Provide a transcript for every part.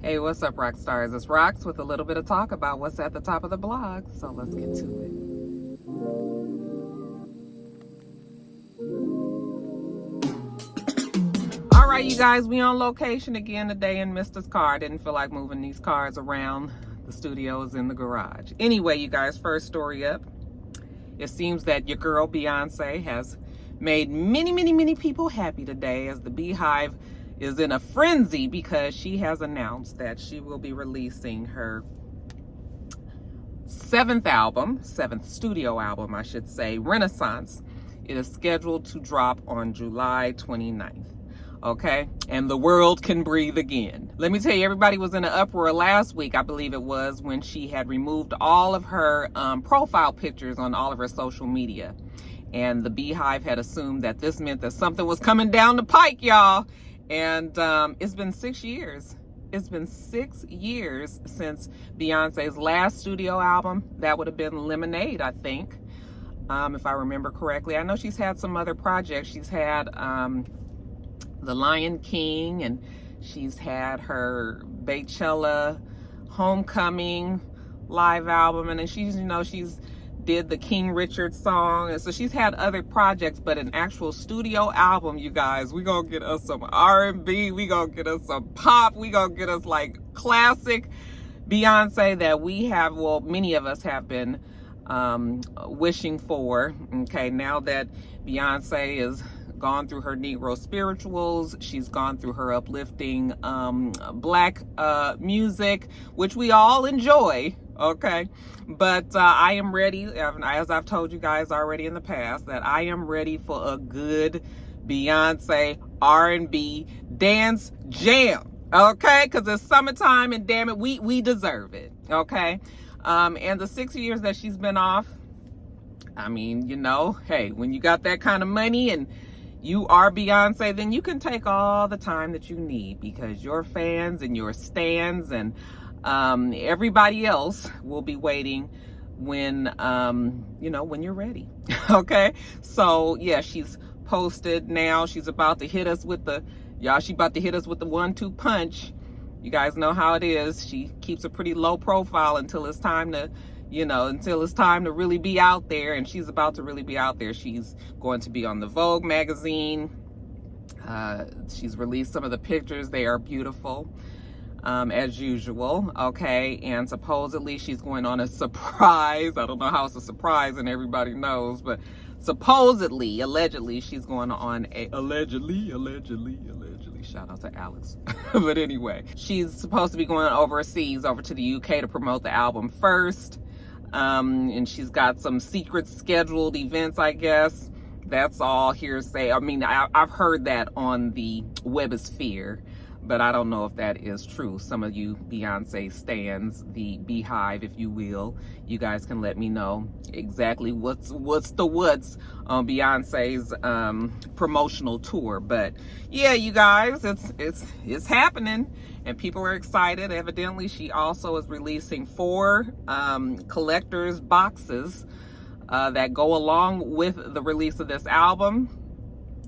Hey, what's up, rock stars? It's Rox with a little bit of talk about what's at the top of the blog. So let's get to it. All right, you guys, we on location again today in Mister's car. Didn't feel like moving these cars around. The studio is in the garage. Anyway, you guys, first story up. It seems that your girl Beyonce has made many people happy today, as the Beehive is in a frenzy because she has announced that she will be releasing her seventh studio album, I should say, Renaissance. It is scheduled to drop on July 29th. Okay, and the world can breathe again. Let me tell you, everybody was in an uproar last week, I believe it was, when she had removed all of her profile pictures on all of her social media. And the Beehive had assumed that this meant that something was coming down the pike, y'all. And it's been 6 years. It's been 6 years since Beyonce's last studio album. That would have been Lemonade, I think, if I remember correctly. I know she's had some other projects. She's had The Lion King, and she's had her Beychella Homecoming live album, and then she's did the King Richard song, and so she's had other projects, but an actual studio album, you guys, we gonna get us some R&B, we gonna get us some pop, we gonna get us like classic Beyonce that we have, well, many of us have been wishing for. Okay, now that Beyonce is gone through her Negro spirituals, she's gone through her uplifting black music, which we all enjoy. Okay, but I am ready, as I've told you guys already in the past, that I am ready for a good Beyonce R&B dance jam. Okay, because it's summertime, and damn it, we deserve it. Okay, and the 6 years that she's been off, I mean, hey, when you got that kind of money and you are Beyonce, then you can take all the time that you need, because your fans and your stans and everybody else will be waiting when when you're ready. Okay, so yeah, she's posted now. She's about to hit us with the 1-2 punch. You guys know how it is. She keeps a pretty low profile until it's time to really be out there, and she's about to really be out there. She's going to be on the Vogue magazine. She's released some of the pictures. They are beautiful, as usual. Okay, and supposedly she's going on a surprise. I don't know how it's a surprise and everybody knows, but supposedly, allegedly, she's going on a allegedly, shout out to Alex. But anyway, she's supposed to be going overseas, over to the UK, to promote the album first. And she's got some secret scheduled events, I guess. That's all hearsay. I mean, I've heard that on the webosphere, but I don't know if that is true. Some of you Beyonce stans, the Beehive, if you will, you guys can let me know exactly what's on Beyonce's promotional tour. But yeah, you guys, it's happening, and people are excited. Evidently, she also is releasing 4 collector's boxes that go along with the release of this album.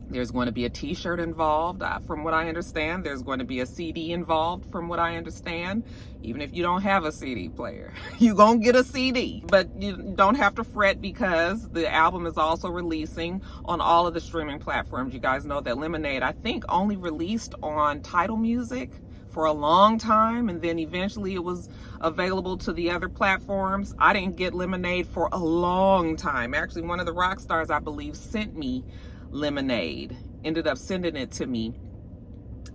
There's going to be a t-shirt involved, from what I understand. There's going to be a CD involved, from what I understand. Even if you don't have a CD player, you're going to get a CD. But you don't have to fret, because the album is also releasing on all of the streaming platforms. You guys know that Lemonade, I think, only released on Tidal Music for a long time, and then eventually it was available to the other platforms. I didn't get Lemonade for a long time. Actually, one of the rock stars, I believe, sent me Lemonade, ended up sending it to me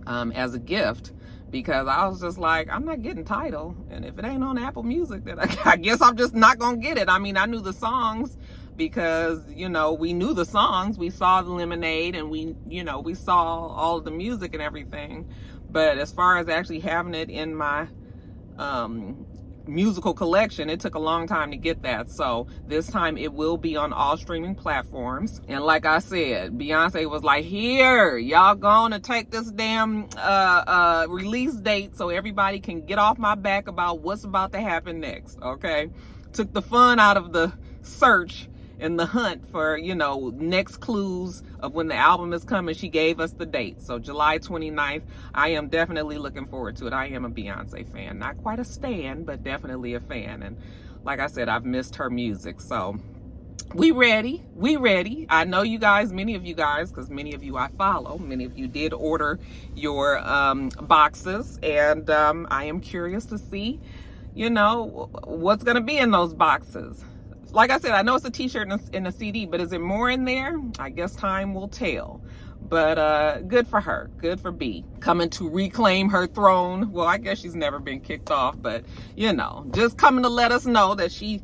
as a gift, because I was just like, I'm not getting Tidal, and if it ain't on Apple Music, then I guess I'm just not gonna get it. I mean, I knew the songs, because we knew the songs, we saw the Lemonade, and we saw all of the music and everything, but as far as actually having it in my musical collection, it took a long time to get that. So this time it will be on all streaming platforms. And like I said, Beyonce was like, here, y'all gonna take this damn release date so everybody can get off my back about what's about to happen next. Okay, took the fun out of the search in the hunt for, you know, next clues of when the album is coming. She gave us the date. So July 29th, I am definitely looking forward to it. I am a Beyonce fan. Not quite a stan, but definitely a fan. And like I said, I've missed her music. So we ready. I know you guys, many of you guys, because many of you I follow, many of you did order your boxes. And I am curious to see, you know, what's going to be in those boxes. Like I said, I know it's a t-shirt and a CD, but is it more in there? I guess time will tell. But good for her. Good for B. Coming to reclaim her throne. Well, I guess she's never been kicked off, but, you know, just coming to let us know that she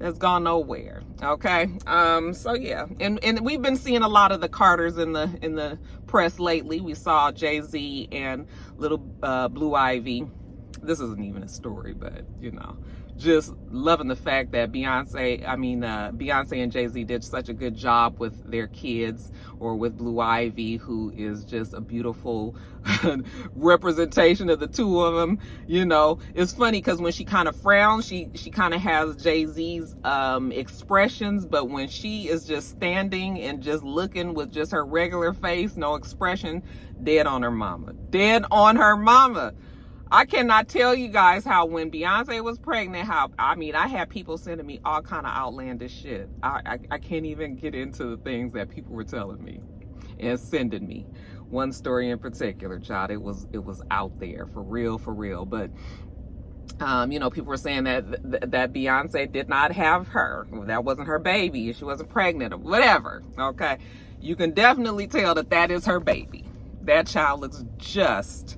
has gone nowhere. Okay. So yeah. And we've been seeing a lot of the Carters in the press lately. We saw Jay-Z and little Blue Ivy. This isn't even a story, but, you know, just loving the fact that Beyonce and Jay-Z did such a good job with their kids, or with Blue Ivy, who is just a beautiful representation of the two of them. You know, it's funny because when she kind of frowns, she kind of has Jay-Z's expressions, but when she is just standing and just looking with just her regular face, no expression, dead on her mama. Dead on her mama. I cannot tell you guys how when Beyonce was pregnant, I had people sending me all kind of outlandish shit. I can't even get into the things that people were telling me and sending me. One story in particular, child, it was out there for real. But you know, people were saying that Beyonce did not have her. That wasn't her baby. She wasn't pregnant or whatever. Okay, you can definitely tell that is her baby. That child looks just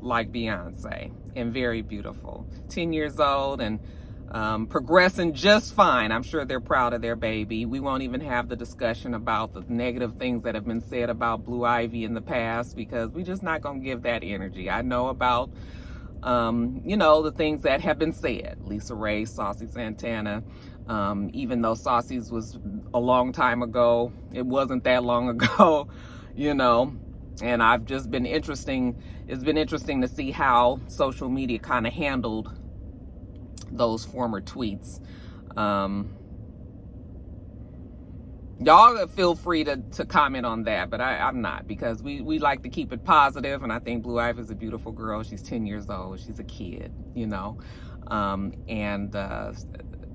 like Beyonce and very beautiful. 10 years old and progressing just fine. I'm sure they're proud of their baby. We won't even have the discussion about the negative things that have been said about Blue Ivy in the past, because we're just not going to give that energy. I know about, you know, the things that have been said. Lisa Ray, Saucy Santana, even though Saucy's was a long time ago, it wasn't that long ago, you know. And it's been interesting to see how social media kind of handled those former tweets. Y'all feel free to comment on that, but I'm not, because we like to keep it positive, and I think Blue Ivy is a beautiful girl. She's 10 years old. She's a kid, you know, and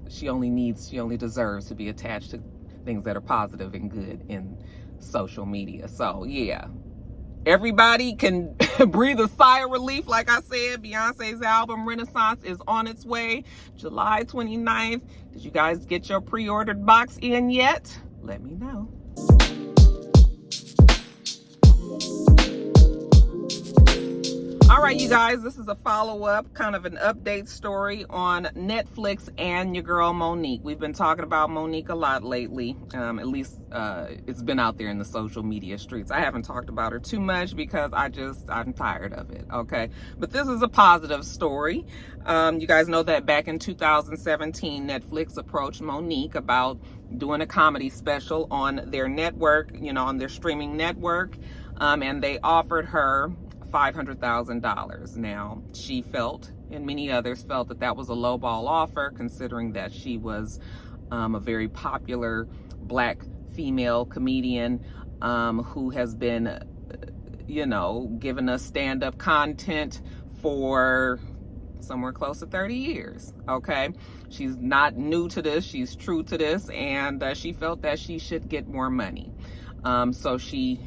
she only deserves to be attached to things that are positive and good in social media. So yeah. Everybody can breathe a sigh of relief. Like I said, Beyonce's album Renaissance is on its way, July 29th. Did you guys get your pre-ordered box in yet? Let me know. All right, you guys, this is a follow-up, kind of an update story on Netflix and your girl Monique. We've been talking about Monique a lot lately. At least it's been out there in the social media streets. I haven't talked about her too much because I'm tired of it, okay? But this is a positive story. You guys know that back in 2017, Netflix approached Monique about doing a comedy special on their network, you know, on their streaming network, and they offered her $500,000. Now, she felt, and many others felt, that was a lowball offer, considering that she was a very popular Black female comedian who has been, you know, giving us stand-up content for somewhere close to 30 years, okay? She's not new to this. She's true to this, and she felt that she should get more money. So she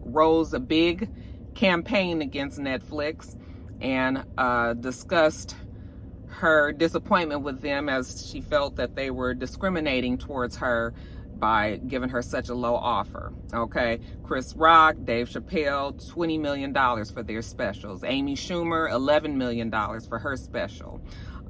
rose a big campaign against Netflix and discussed her disappointment with them, as she felt that they were discriminating towards her by giving her such a low offer. Okay, Chris Rock, Dave Chappelle, $20 million for their specials. Amy Schumer, $11 million for her special,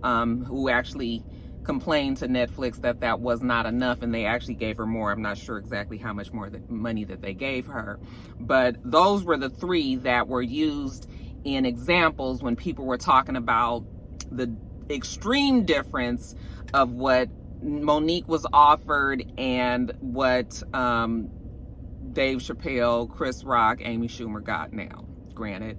who actually complained to Netflix that was not enough, and they actually gave her more. I'm not sure exactly how much more money that they gave her, but those were the three that were used in examples when people were talking about the extreme difference of what Monique was offered and what Dave Chappelle, Chris Rock, Amy Schumer got now. Granted,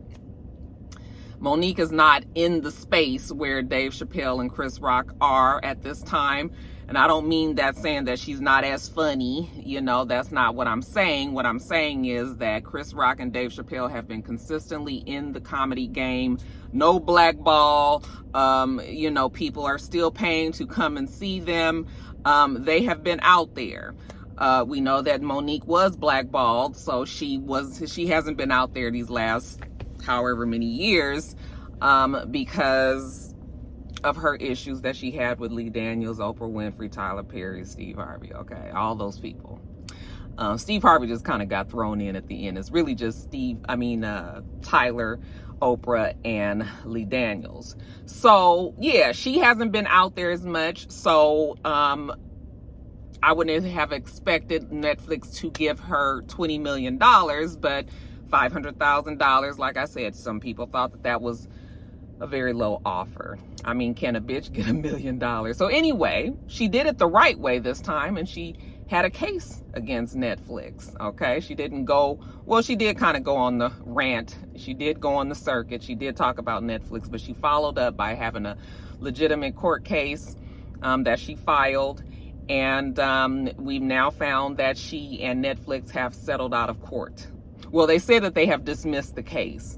Monique is not in the space where Dave Chappelle and Chris Rock are at this time. And I don't mean that saying that she's not as funny. You know, that's not what I'm saying. What I'm saying is that Chris Rock and Dave Chappelle have been consistently in the comedy game. No blackball. You know, people are still paying to come and see them. They have been out there. We know that Monique was blackballed, so she hasn't been out there these last however many years, because of her issues that she had with Lee Daniels, Oprah Winfrey, Tyler Perry, Steve Harvey. Okay, all those people. Steve Harvey just kind of got thrown in at the end. It's really just Tyler, Oprah, and Lee Daniels. So yeah, she hasn't been out there as much. So I wouldn't have expected Netflix to give her $20 million, but $500,000, like I said, some people thought that was a very low offer. I mean, can a bitch get $1 million? So anyway, she did it the right way this time, and she had a case against Netflix. Okay, she didn't go, well, she did kind of go on the rant. She did go on the circuit. She did talk about Netflix, but she followed up by having a legitimate court case that she filed. And we've now found that she and Netflix have settled out of court. Well, they say that they have dismissed the case.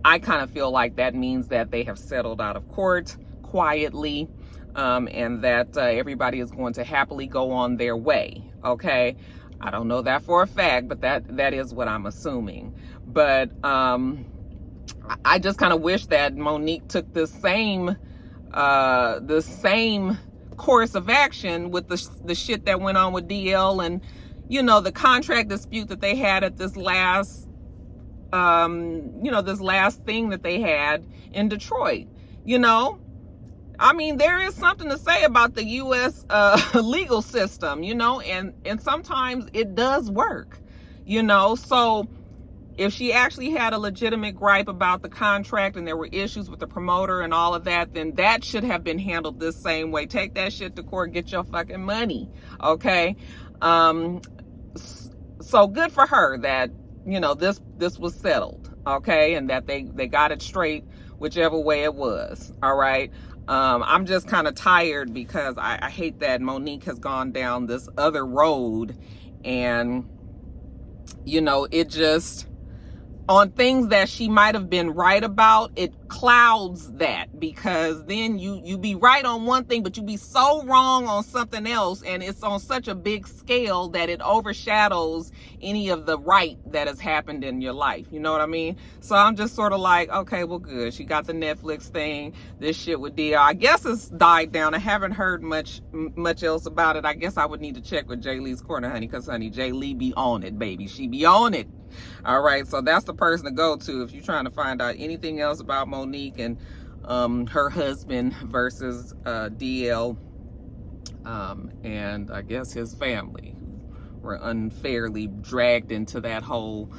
I kind of feel like that means that they have settled out of court quietly, and that everybody is going to happily go on their way. Okay, I don't know that for a fact, but that is what I'm assuming. But I just kind of wish that Monique took the same course of action with the shit that went on with DL, and you know, the contract dispute that they had at this last this last thing that they had in Detroit. You know, I mean, there is something to say about the U.S. Legal system, you know, and sometimes it does work, you know. So if she actually had a legitimate gripe about the contract and there were issues with the promoter and all of that, then that should have been handled this same way. Take that shit to court, get your fucking money, okay? So good for her that, you know, this was settled, okay? And that they got it straight whichever way it was, all right? I'm just kind of tired because I hate that Monique has gone down this other road, and, you know, it just, on things that she might have been right about, it clouds that, because then you be right on one thing, but you be so wrong on something else, and it's on such a big scale that it overshadows any of the right that has happened in your life. You know what I mean? So I'm just sort of like, okay, well, good. She got the Netflix thing. This shit with DL, I guess it's died down. I haven't heard much else about it. I guess I would need to check with Jay Lee's Corner, honey, because, honey, Jay Lee be on it, baby. She be on it. All right, so that's the person to go to if you're trying to find out anything else about Monique and her husband versus DL, and I guess his family, who were unfairly dragged into that whole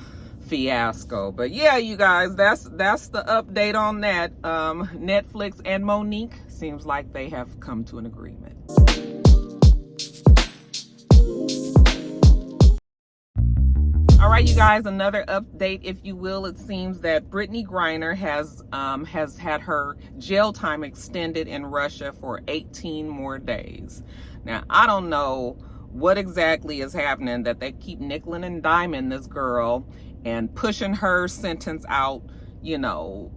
fiasco. But yeah, you guys, that's the update on that. Netflix and Monique, seems like they have come to an agreement. All right, you guys, another update, if you will. It seems that Brittany Griner has had her jail time extended in Russia for 18 more days. Now, I don't know what exactly is happening that they keep nickeling and diming this girl and pushing her sentence out. You know,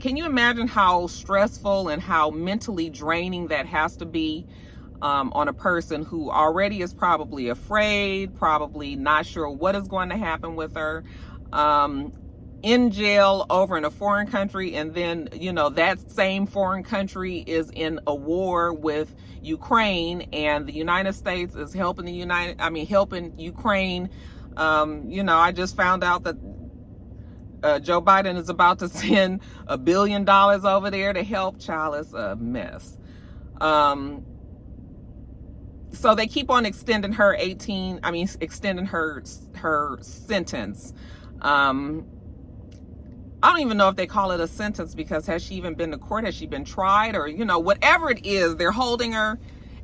can you imagine how stressful and how mentally draining that has to be on a person who already is probably afraid, probably not sure what is going to happen with her, in jail over in a foreign country, and then, you know, that same foreign country is in a war with Ukraine, and the United States is helping Ukraine. You know, I just found out that Joe Biden is about to send $1 billion over there to help. Child, it's a mess. So they keep on extending her extending her sentence. I don't even know if they call it a sentence, because has she even been to court? Has she been tried? Or, you know, whatever it is, they're holding her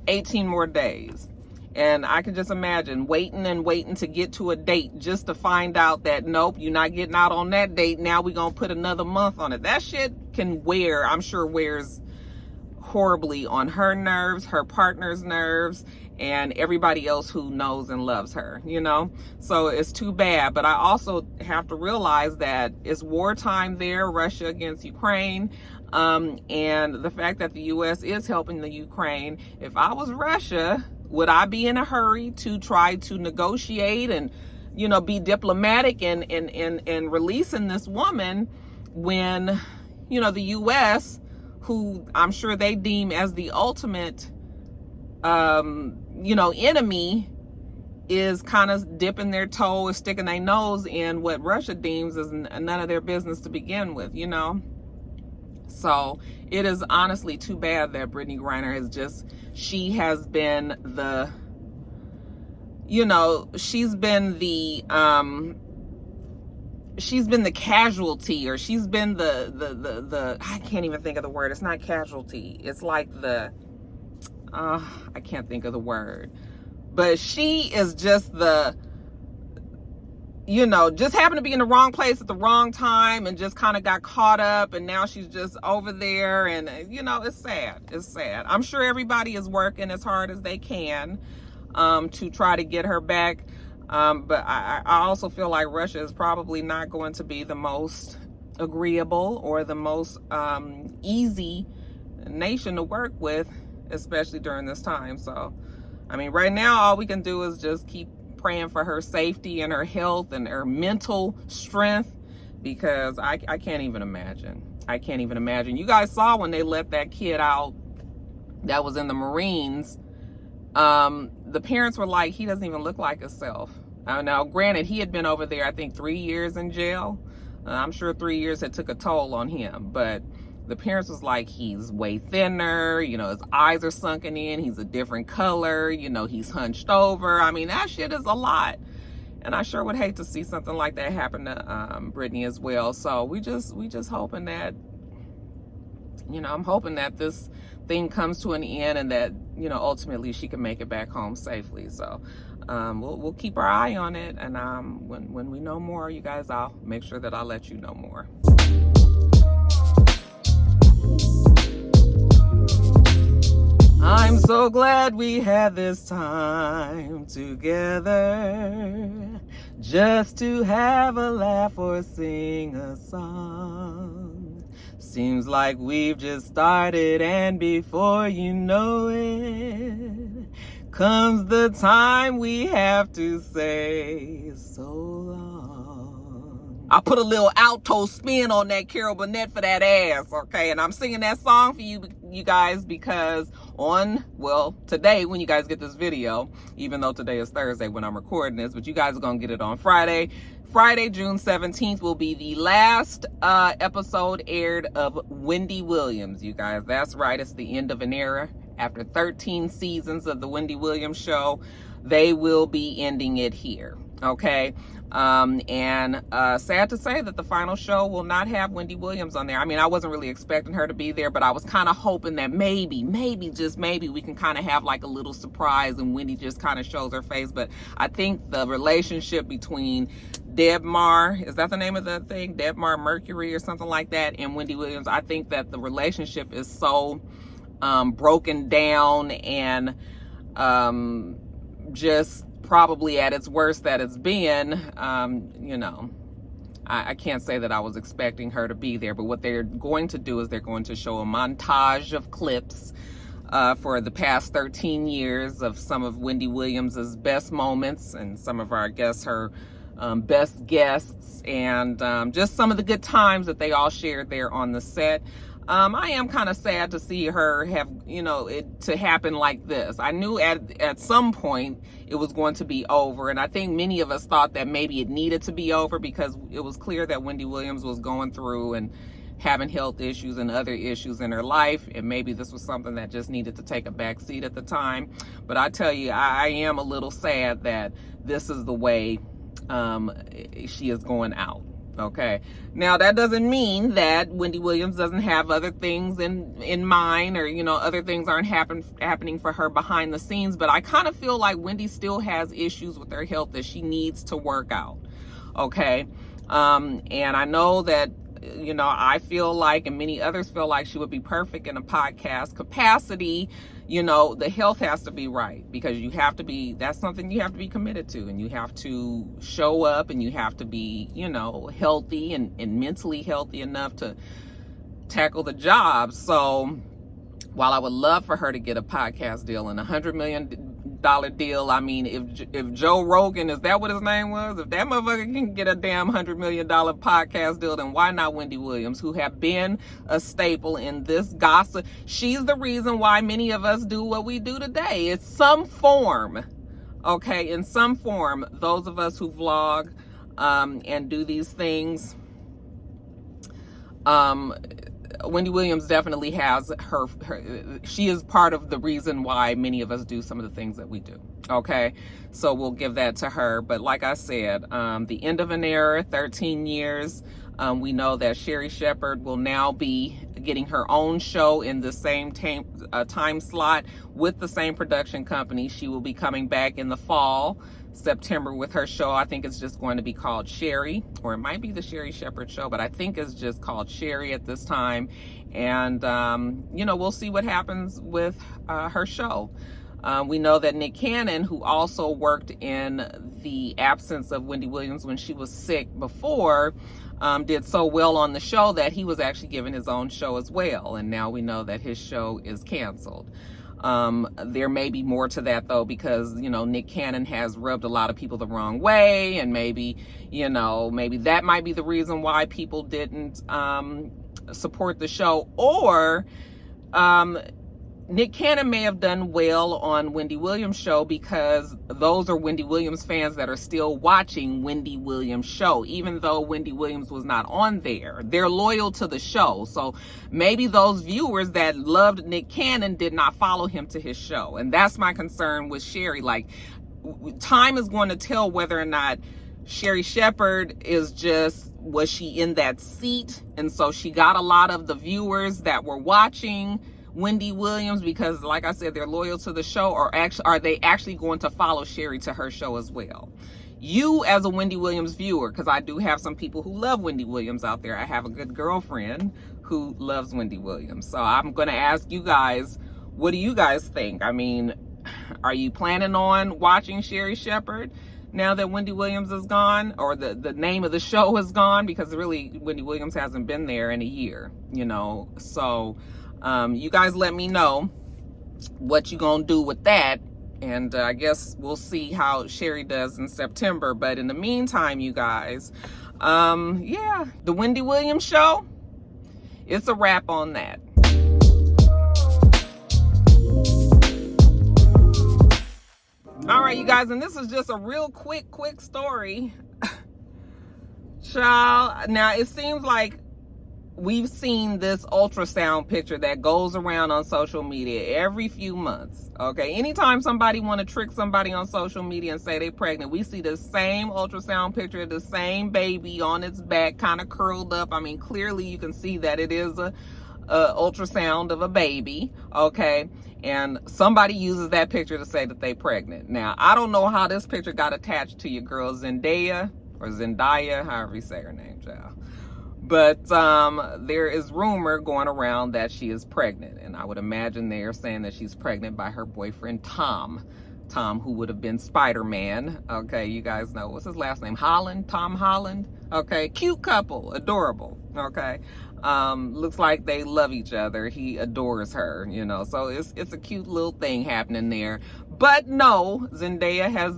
18 more days. And I can just imagine waiting to get to a date just to find out that, nope, you're not getting out on that date. Now we're going to put another month on it. That shit can wears horribly on her nerves, her partner's nerves, and everybody else who knows and loves her, you know? So it's too bad. But I also have to realize that it's wartime there, Russia against Ukraine. And the fact that the U.S. is helping the Ukraine. If I was Russia, would I be in a hurry to try to negotiate and, you know, be diplomatic and releasing this woman when, you know, the U.S., who I'm sure they deem as the ultimate, you know, enemy, is kind of dipping their toe or sticking their nose in what Russia deems as none of their business to begin with, you know? So it is honestly too bad that Brittany Griner she has been the, you know, she's been the casualty, or she's been the I can't even think of the word. It's not casualty. It's like I can't think of the word. But she is just the, you know, just happened to be in the wrong place at the wrong time and just kind of got caught up, and now she's just over there, and, you know, it's sad. It's sad. I'm sure everybody is working as hard as they can to try to get her back. But I also feel like Russia is probably not going to be the most agreeable or the most easy nation to work with, especially during this time. So, I mean, right now, all we can do is just keep praying for her safety and her health and her mental strength, because I can't even imagine. I can't even imagine. You guys saw when they let that kid out that was in the Marines. The parents were like, he doesn't even look like himself. Now, granted, he had been over there, I think, 3 years in jail. I'm sure 3 years had took a toll on him, but the parents was like, he's way thinner, you know, his eyes are sunken in, he's a different color, you know, he's hunched over. I mean, that shit is a lot. And I sure would hate to see something like that happen to Brittany as well. So we just hoping that, you know, I'm hoping that this thing comes to an end and that, you know, ultimately she can make it back home safely. So we'll keep our eye on it. And when we know more, you guys, I'll make sure that I'll let you know more. I'm so glad we had this time together, just to have a laugh or sing a song. Seems like we've just started, and before you know it, comes the time we have to say so long. I put a little alto spin on that Carol Burnett for that ass, okay? And I'm singing that song for you guys because today, when you guys get this video, even though today is Thursday when I'm recording this, but you guys are gonna get it on Friday. Friday, June 17th will be the last episode aired of Wendy Williams, you guys. That's right, it's the end of an era. After 13 seasons of the Wendy Williams show, they will be ending it here, okay? And sad to say that the final show will not have Wendy Williams on there. I mean, I wasn't really expecting her to be there, but I was kind of hoping that maybe, just maybe, we can kind of have like a little surprise and Wendy just kind of shows her face. But I think the relationship between Debmar, is that the name of the thing? Debmar Mercury or something like that, and Wendy Williams, I think that the relationship is so broken down and just probably at its worst that it's been. You know, I can't say that I was expecting her to be there, but what they're going to do is they're going to show a montage of clips for the past 13 years of some of Wendy Williams's best moments and some of her best guests, and just some of the good times that they all shared there on the set. I am kind of sad to see her have, you know, it to happen like this. I knew at some point it was going to be over, and I think many of us thought that maybe it needed to be over because it was clear that Wendy Williams was going through and having health issues and other issues in her life, and maybe this was something that just needed to take a back seat at the time. But I tell you, I am a little sad that this is the way she is going out. Okay, now that doesn't mean that Wendy Williams doesn't have other things in mind, or, you know, other things aren't happening for her behind the scenes, but I kind of feel like Wendy still has issues with her health that she needs to work out. Okay, and I know that You know, I feel like, and many others feel like, she would be perfect in a podcast capacity. You know, the health has to be right, because you have to be, that's something you have to be committed to, and you have to show up, and you have to be, you know, healthy and mentally healthy enough to tackle the job. So while I would love for her to get a podcast deal and $100 million deal, I mean, if Joe Rogan, is that what his name was? If that motherfucker can get a damn $100 million podcast deal, then why not Wendy Williams, who have been a staple in this gossip? She's the reason why many of us do what we do today. It's some form, okay? In some form, those of us who vlog and do these things, Wendy Williams definitely has her, she is part of the reason why many of us do some of the things that we do. Okay, so we'll give that to her. But like I said, the end of an era, 13 years. We know that Sherri Shepherd will now be getting her own show in the same time slot with the same production company. She will be coming back in the fall, September, with her show. I think it's just going to be called Sherri, or it might be the Sherri Shepherd Show, but I think it's just called Sherri at this time. And, you know, we'll see what happens with her show. We know that Nick Cannon, who also worked in the absence of Wendy Williams when she was sick before, did so well on the show that he was actually given his own show as well. And now we know that his show is canceled. There may be more to that, though, because, you know, Nick Cannon has rubbed a lot of people the wrong way, and maybe, you know, maybe that might be the reason why people didn't support the show. Or Nick Cannon may have done well on Wendy Williams' show because those are Wendy Williams fans that are still watching Wendy Williams' show, even though Wendy Williams was not on there. They're loyal to the show. So maybe those viewers that loved Nick Cannon did not follow him to his show. And that's my concern with Sherri. Like, time is going to tell whether or not Sherri Shepherd was she in that seat? And so she got a lot of the viewers that were watching Wendy Williams because, like I said, they're loyal to the show, or are they actually going to follow Sherri to her show as well? You, as a Wendy Williams viewer, because I do have some people who love Wendy Williams out there. I have a good girlfriend who loves Wendy Williams. So I'm going to ask you guys, what do you guys think? I mean, are you planning on watching Sherri Shepherd now that Wendy Williams is gone, or the name of the show is gone? Because really, Wendy Williams hasn't been there in a year, you know? So you guys let me know what you gonna do with that, and I guess we'll see how Sherri does in September. But in the meantime, you guys, yeah, the Wendy Williams show, it's a wrap on that. All right, you guys, and this is just a real quick story. Child, now it seems like we've seen this ultrasound picture that goes around on social media every few months. Okay, anytime somebody want to trick somebody on social media and say they're pregnant, we see the same ultrasound picture, the same baby on its back, kind of curled up. I mean, clearly you can see that it is a ultrasound of a baby. Okay, and somebody uses that picture to say that they're pregnant. Now, I don't know how this picture got attached to your girl Zendaya, however you say her name, child. But there is rumor going around that she is pregnant. And I would imagine they're saying that she's pregnant by her boyfriend, Tom, who would have been Spider-Man. Okay, you guys know, what's his last name? Tom Holland. Okay, cute couple, adorable. Okay, looks like they love each other. He adores her, you know, so it's a cute little thing happening there. But no, Zendaya has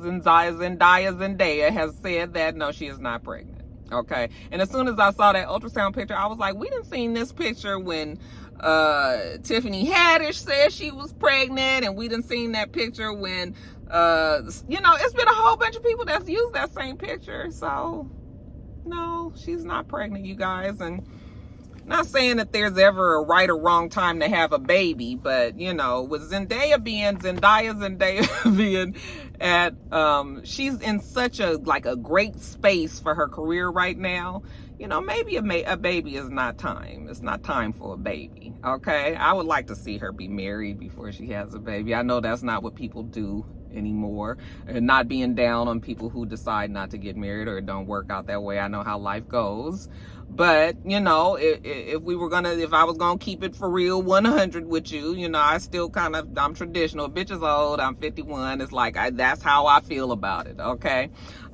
said that no, she is not pregnant. Okay, and as soon as I saw that ultrasound picture, I was like, we didn't see this picture when Tiffany Haddish said she was pregnant, and we didn't see that picture when you know, it's been a whole bunch of people that's used that same picture. So no, she's not pregnant, you guys. And not saying that there's ever a right or wrong time to have a baby, but you know, with Zendaya being at she's in such a great space for her career right now, you know, maybe a baby is not time. It's not time for a baby. Okay, I would like to see her be married before she has a baby. I know that's not what people do anymore, and not being down on people who decide not to get married or it don't work out that way. I know how life goes. But, you know, if I was gonna keep it for real 100 with you, you know, I'm traditional. Bitch is old, I'm 51. It's like, that's how I feel about it, okay?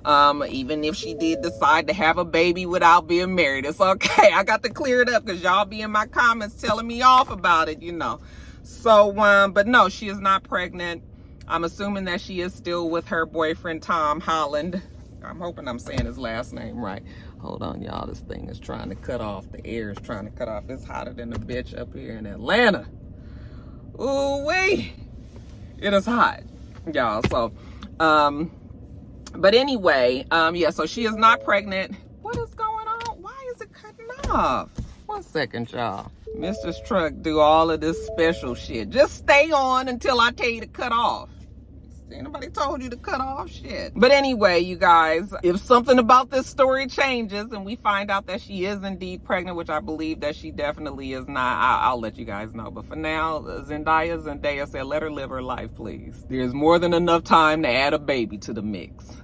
Even if she did decide to have a baby without being married, it's okay. I got to clear it up because y'all be in my comments telling me off about it, you know. So, but no, she is not pregnant. I'm assuming that she is still with her boyfriend, Tom Holland. I'm hoping I'm saying his last name right. Hold on, y'all. This thing is trying to cut off. The air is trying to cut off. It's hotter than a bitch up here in Atlanta. Ooh-wee. It is hot, y'all. So, but anyway, yeah, so she is not pregnant. What is going on? Why is it cutting off? 1 second, y'all. Mr. Truck do all of this special shit. Just stay on until I tell you to cut off. Anybody told you to cut off? Shit. But anyway, you guys, if something about this story changes and we find out that she is indeed pregnant, which I believe that she definitely is not, I'll let you guys know. But for now, Zendaya said, let her live her life, please. There's more than enough time to add a baby to the mix.